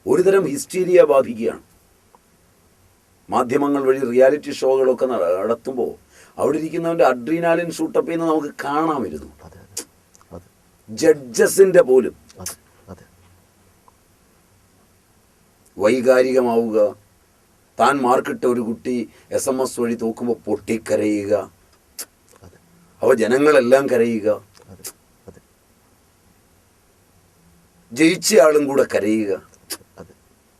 ഒരുതരം ഹിസ്റ്റീരിയ ബാധിക്കുകയാണ്. മാധ്യമങ്ങൾ വഴി റിയാലിറ്റി ഷോകളൊക്കെ നടത്തുമ്പോൾ അവിടെ ഇരിക്കുന്നവൻ്റെ അഡ്രീനാലിൻ ഷൂട്ടപ്പ് ചെയ്യുന്നത് നമുക്ക് കാണാമായിരുന്നു. ജഡ്ജസിൻ്റെ പോലും വൈകാരികമാവുക, താൻ മാർക്കിട്ട ഒരു കുട്ടി SMS വഴി തോക്കുമ്പോൾ പൊട്ടിക്കരയുക, അവ ജനങ്ങളെല്ലാം കരയുക, ജയിച്ചയാളും കൂടെ കരയുക.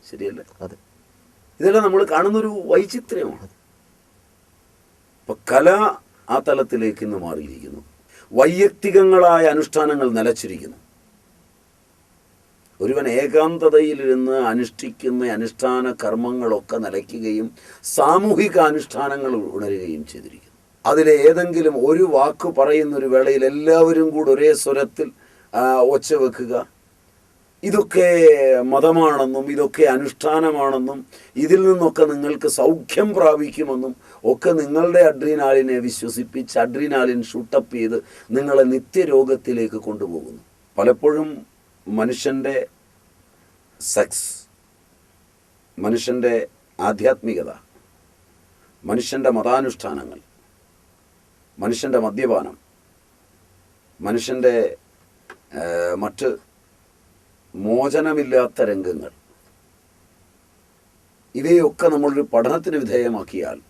ശരിയല്ലേ? ഇതെല്ലാം നമ്മൾ കാണുന്നൊരു വൈചിത്ര്യമാണ്. ഇപ്പൊ കല ആ തലത്തിലേക്ക് ഇന്ന് മാറിയിരിക്കുന്നു. വൈയക്തികങ്ങളായ അനുഷ്ഠാനങ്ങൾ നിലച്ചിരിക്കുന്നു. ഒരുവൻ ഏകാന്തതയിലിരുന്ന് അനുഷ്ഠിക്കുന്ന അനുഷ്ഠാന കർമ്മങ്ങളൊക്കെ നിലയ്ക്കുകയും സാമൂഹിക അനുഷ്ഠാനങ്ങൾ ഉണരുകയും ചെയ്തിരിക്കുന്നു. അതിലെ ഏതെങ്കിലും ഒരു വാക്ക് പറയുന്നൊരു വേളയിൽ എല്ലാവരും കൂടെ ഒരേ സ്വരത്തിൽ ഒച്ച വെക്കുക, ഇതൊക്കെ മതമാണെന്നും ഇതൊക്കെ അനുഷ്ഠാനമാണെന്നും ഇതിൽ നിന്നൊക്കെ നിങ്ങൾക്ക് സൗഖ്യം പ്രാപിക്കുമെന്നും ഒക്കെ നിങ്ങളുടെ അഡ്രീനാലിനെ വിശ്വസിപ്പിച്ച് അഡ്രീനാലിൻ ഷൂട്ടപ്പ് ചെയ്ത് നിങ്ങളെ നിത്യരോഗത്തിലേക്ക് കൊണ്ടുപോകുന്നു. പലപ്പോഴും മനുഷ്യൻ്റെ സെക്സ്, മനുഷ്യൻ്റെ ആധ്യാത്മികത, മനുഷ്യൻ്റെ മതാനുഷ്ഠാനങ്ങൾ, മനുഷ്യൻ്റെ മദ്യപാനം, മനുഷ്യൻ്റെ മറ്റ് മോചനമില്ലാത്ത രംഗങ്ങൾ, ഇവയൊക്കെ നമ്മളൊരു പഠനത്തിന് വിധേയമാക്കിയാൽ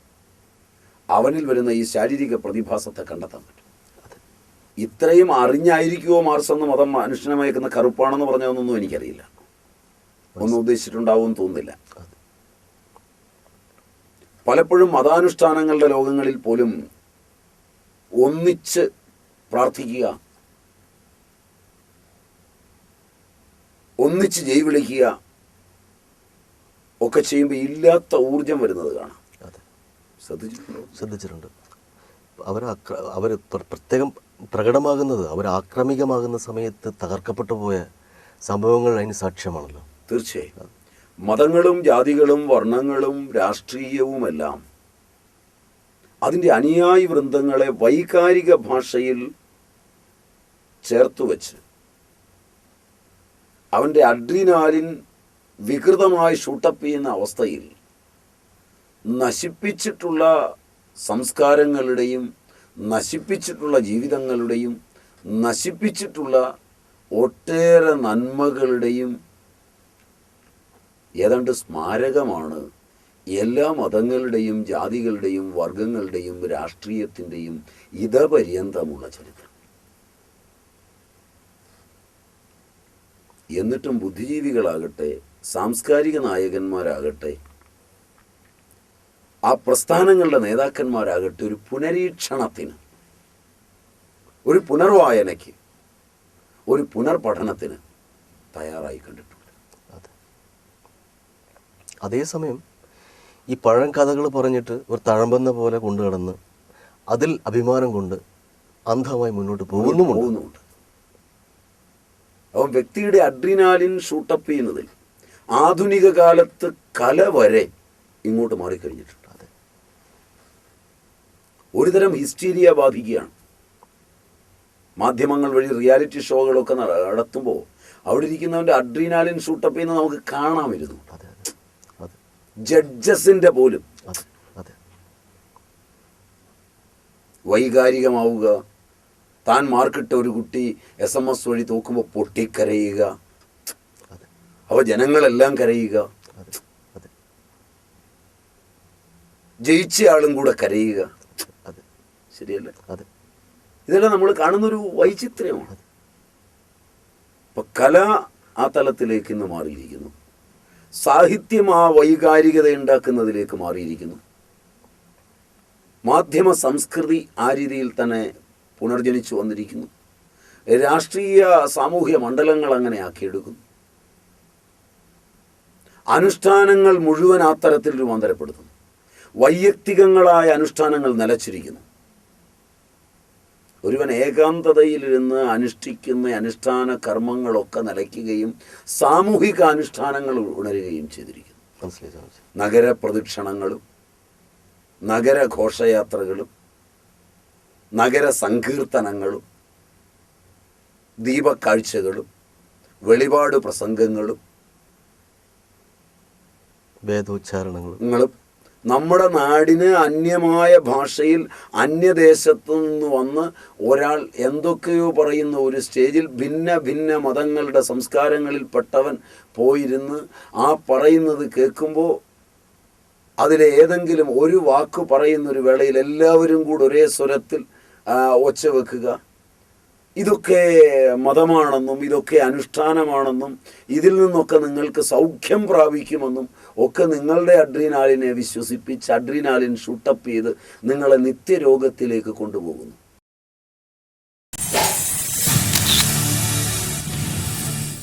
അവനിൽ വരുന്ന ഈ ശാരീരിക പ്രതിഭാസത്തെ കണ്ടെത്താൻ പറ്റും. ഇത്രയും അറിഞ്ഞായിരിക്കുമോ മാർസ് എന്ന മതം മനുഷ്യനെ മയക്കുന്ന കറുപ്പാണെന്ന് പറഞ്ഞതൊന്നും എനിക്കറിയില്ല. ഒന്നും ഉദ്ദേശിച്ചിട്ടുണ്ടാവുമെന്ന് തോന്നുന്നില്ല. പലപ്പോഴും മതാനുഷ്ഠാനങ്ങളുടെ ലോകങ്ങളിൽ പോലും ഒന്നിച്ച് പ്രാർത്ഥിക്കുക, ഒന്നിച്ച് ജയ് വിളിക്കുക ഒക്കെ ചെയ്യുമ്പോൾ ഇല്ലാത്ത ഊർജം വരുന്നത് കാണാം. ശ്രദ്ധിച്ചിട്ടുണ്ട്. അവർ പ്രത്യേകം പ്രകടമാകുന്നത്, അവർ ആക്രമികമാകുന്ന സമയത്ത് തകർക്കപ്പെട്ടു പോയ സംഭവങ്ങൾ അതിന് സാക്ഷ്യമാണല്ലോ. തീർച്ചയായും മതങ്ങളും ജാതികളും വർണ്ണങ്ങളും രാഷ്ട്രീയവുമെല്ലാം അതിൻ്റെ അനുയായി വൃന്ദങ്ങളെ വൈകാരിക ഭാഷയിൽ ചേർത്തുവെച്ച് അവൻ്റെ അഡ്രീനാലിൻ വികൃതമായി ഷൂട്ടപ്പ് ചെയ്യുന്ന അവസ്ഥയിൽ നശിപ്പിച്ചിട്ടുള്ള സംസ്കാരങ്ങളുടെയും നശിപ്പിച്ചിട്ടുള്ള ജീവിതങ്ങളുടെയും നശിപ്പിച്ചിട്ടുള്ള ഒട്ടേറെ നന്മകളുടെയും ഏതാണ്ട് സ്മാരകമാണ് എല്ലാ മതങ്ങളുടെയും ജാതികളുടെയും വർഗങ്ങളുടെയും രാഷ്ട്രീയത്തിൻ്റെയും ഇതപര്യന്തമുള്ള ചരിത്രം. എന്നിട്ടും ബുദ്ധിജീവികളാകട്ടെ സാംസ്കാരിക നായകന്മാരാകട്ടെ ആ പ്രസ്ഥാനങ്ങളുടെ നേതാക്കന്മാരാകട്ടെ ഒരു പുനരീക്ഷണത്തിന്, ഒരു പുനർവായനയ്ക്ക്, ഒരു പുനർപഠനത്തിന് തയ്യാറായി കണ്ടിട്ടുണ്ട്. അതേസമയം ഈ പഴം കഥകൾ പറഞ്ഞിട്ട് ഒരു തഴമ്പെന്ന പോലെ കൊണ്ടുകിടന്ന് അതിൽ അഭിമാനം കൊണ്ട് അന്ധമായി മുന്നോട്ട് പോകുന്നുമുണ്ട്. അവൻ വ്യക്തിയുടെ അഡ്രീനാലിൻ ഷൂട്ടപ്പ് ചെയ്യുന്നതിൽ ആധുനിക കാലത്ത് കല വരെ ഇങ്ങോട്ട് മാറിക്കഴിഞ്ഞിട്ടുണ്ട്. ഒരുതരം ഹിസ്റ്റീരിയ ബാധിക്കുകയാണ്. മാധ്യമങ്ങൾ വഴി റിയാലിറ്റി ഷോകളൊക്കെ നടത്തുമ്പോൾ അവിടെ ഇരിക്കുന്നവൻ്റെ അഡ്രീനാലിൻ ഷൂട്ടപ്പ് ചെയ്യുന്നത് നമുക്ക് കാണാമായിരുന്നു. ജഡ്ജസിൻ്റെ പോലും വൈകാരികമാവുക, താൻ മാർക്കിട്ട ഒരു കുട്ടി SMS വഴി തോക്കുമ്പോൾ പൊട്ടിക്കരയുക, അവ ജനങ്ങളെല്ലാം കരയുക, ജയിച്ചയാളും കൂടെ കരയുക. ശരിയല്ലേ? ഇതെല്ലാം നമ്മൾ കാണുന്നൊരു വൈചിത്ര്യമാണ്. ഇപ്പൊ കല ആ തലത്തിലേക്ക് ഇന്ന് മാറിയിരിക്കുന്നു. സാഹിത്യം ആ വൈകാരികത ഉണ്ടാക്കുന്നതിലേക്ക് മാറിയിരിക്കുന്നു. മാധ്യമ സംസ്കൃതി ആ രീതിയിൽ തന്നെ പുനർജനിച്ചു വന്നിരിക്കുന്നു. രാഷ്ട്രീയ സാമൂഹ്യ മണ്ഡലങ്ങൾ അങ്ങനെ ആക്കിയെടുക്കുന്നു. അനുഷ്ഠാനങ്ങൾ മുഴുവൻ ആ തരത്തിൽ രൂപാന്തരപ്പെടുത്തുന്നു. വൈയക്തികങ്ങളായ അനുഷ്ഠാനങ്ങൾ നിലച്ചിരിക്കുന്നു. ഒരുവൻ ഏകാന്തതയിലിരുന്ന് അനുഷ്ഠിക്കുന്ന അനുഷ്ഠാന കർമ്മങ്ങളൊക്കെ നിലയ്ക്കുകയും സാമൂഹിക അനുഷ്ഠാനങ്ങൾ ഉണരുകയും ചെയ്തിരിക്കുന്നു. നഗര പ്രദക്ഷിണങ്ങളും നഗര ഘോഷയാത്രകളും നഗര സങ്കീർത്തനങ്ങളും ദീപക്കാഴ്ചകളും വെളിപാട് പ്രസംഗങ്ങളും വേദോച്ചാരണങ്ങളും നിങ്ങളും നമ്മുടെ നാടിന് അന്യമായ ഭാഷയിൽ അന്യദേശത്തു നിന്ന് വന്ന് ഒരാൾ എന്തൊക്കെയോ പറയുന്ന ഒരു സ്റ്റേജിൽ ഭിന്ന ഭിന്ന മതങ്ങളുടെ സംസ്കാരങ്ങളിൽപ്പെട്ടവൻ പോയിരുന്ന് ആ പറയുന്നത് കേൾക്കുമ്പോൾ അതിലെ ഏതെങ്കിലും ഒരു വാക്ക് പറയുന്നൊരു വേളയിൽ എല്ലാവരും കൂടെ ഒരേ സ്വരത്തിൽ ഒച്ച വെക്കുക, ഇതൊക്കെ മതമാണെന്നും ഇതൊക്കെ അനുഷ്ഠാനമാണെന്നും ഇതിൽ നിന്നൊക്കെ നിങ്ങൾക്ക് സൗഖ്യം പ്രാപിക്കുമെന്നും ഒക്കെ നിങ്ങളുടെ അഡ്രീനാലിനെ വിശ്വസിപ്പിച്ച് അഡ്രീനാലിൻ ഷൂട്ടപ്പ് ചെയ്ത് നിങ്ങളെ നിത്യരോഗത്തിലേക്ക് കൊണ്ടുപോകുന്നു.